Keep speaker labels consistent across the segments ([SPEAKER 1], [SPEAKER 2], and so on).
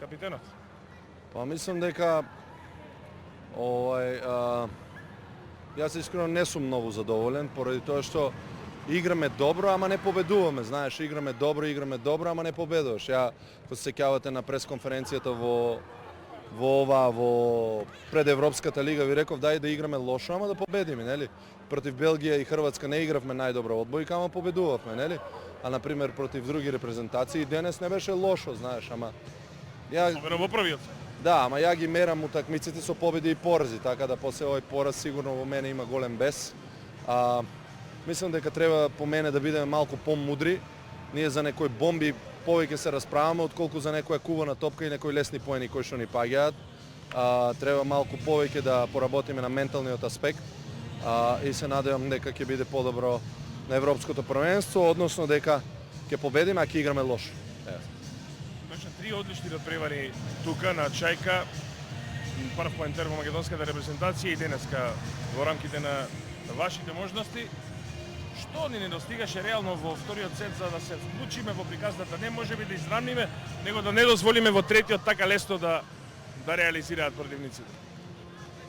[SPEAKER 1] капитенот?
[SPEAKER 2] Па мислам дека јас искрено не сум многу задоволен поради тоа што играме добро, ама не победуваме, знаеш, играме добро, ама не победуваш. Ја, кога се сеќавате на пресконференцијата во предевропската лига, ви реков дај да играме лошо, ама да победиме, нели? Против Белгија и Хрватска не игравме најдобра одбојка, ама победувавме, нели? А на пример против други репрезентации денес не беше лошо, знаеш, ама ја
[SPEAKER 1] Во првиот.
[SPEAKER 2] да, ама ја ги мерам утакмиците со победи и порази, така да после овој пораз сигурно во мене има голем бес. Мислам дека треба по мене да бидеме малку помудри. Ние за некои бомби повеќе се расправаме отколку за некоја кувана топка и некои лесни поени кои што ни паѓаат. Треба малку повеќе да поработиме на менталниот аспект и се надевам дека ќе биде подобро на европското првенство, односно дека ќе победиме, а ќе играме лошо.
[SPEAKER 1] Беше 3 одлични надпревари тука на Чајка. Прв поентер во македонската репрезентација и денеска во рамките на вашите можности. Што ни недостигаше реално во вториот сет за да се вклучиме во приказната? Не можеби да израмниме, него да не дозволиме во третиот така лесно да реализираат противниците.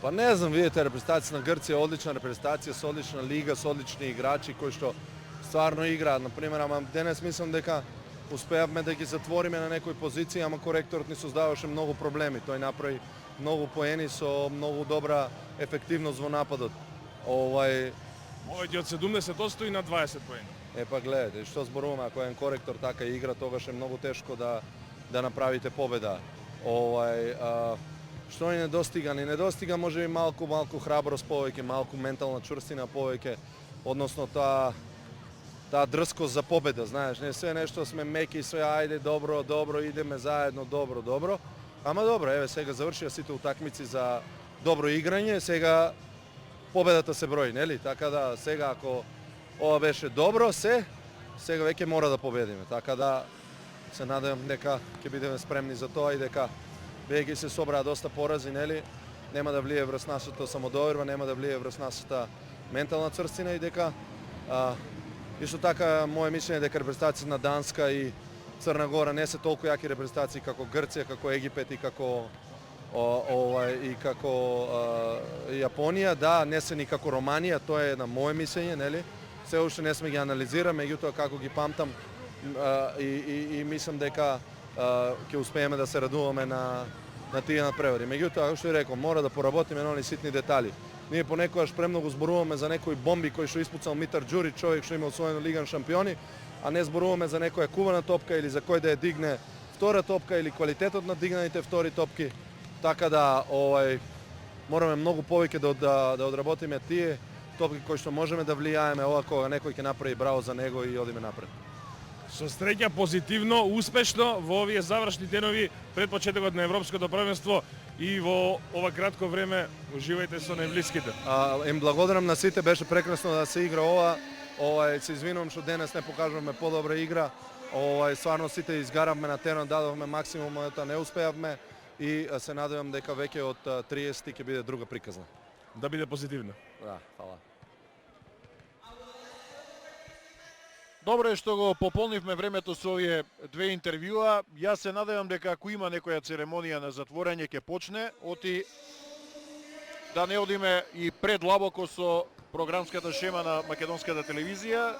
[SPEAKER 2] Па не знам, видите, репрезентација на Грција, одлична репрезентација, со одлична лига, со одлични играчи кои што стварно играат. Например, ама денес мислам дека успеавме да ги затвориме на некои позиции, ама коректорот ни создаваше многу проблеми. Тој направи многу поени со многу добра ефективност во нападот.
[SPEAKER 1] Овој од 70% и на 20 поени.
[SPEAKER 2] Па гледате, што зборуваме, ако еден коректор така игра, тогаш е многу тешко да направите победа. Што ни недостига? Ни недостига можеби малку храброст повеќе, малку ментална чврстина повеќе, односно таа дрскост за победа, знаеш, не се нешто сме меки, све ајде добро, идеме заедно, добро. Ама добро, еве сега завршија сите утакмици за добро играње, сега победата се брои, нели? Така да сега ако ова беше добро сега веќе мора да победиме. Така да се надевам дека ќе бидеме спремни за тоа и дека веќе се собраа доста порази, нели? Нема да влие врз нашата самодоверба, нема да влие врз нашата ментална црстина и дека исто така моје мислење дека репрезентацијата на Данска и Црна Гора не се толку јаки репрезентации како Грција, како Египет и како Јапонија, да, не се ни како Романија, тоа е на моје мислење, нели? Се уште не сме ги анализира, меѓутоа како ги памтам и мислам дека ќе успееме да се радуваме на тие надпревари. Меѓутоа, што реков, мора да поработиме на оние ситни детали. Ние понекогаш премногу зборуваме за некои бомби кои што испуцал Митар Џури, човек што има освоено Лиган шампиони, а не зборуваме за некоја кувана топка или за кој да ја дигне втора топка или квалитетот на дигнаните втори топки. Така да мораме многу повеќе да одработиме тие топки кои што можеме да влијаеме, ова кога некој ќе направи браво за него и одиме напред.
[SPEAKER 1] Со среќа, позитивно, успешно во овие завршни денови пред почетокот на европското првенство и во ова кратко време уживајте со најблиските.
[SPEAKER 2] Им благодарам на сите, беше прекрасно да се игра ова. Се извинувам што денес не покажуваме подобра игра. Стварно сите изгаравме на терен, дадовме максимумот, а не успеавме и се надевам дека веќе од 30 ќе биде друга приказна.
[SPEAKER 1] Да биде позитивна.
[SPEAKER 2] Да, фала.
[SPEAKER 3] Добро е што го пополнивме времето со овие две интервјуа. Јас се надевам дека ако има некоја церемонија на затворање ќе почне, оти да не одиме и предлабоко со програмската шема на македонската телевизија.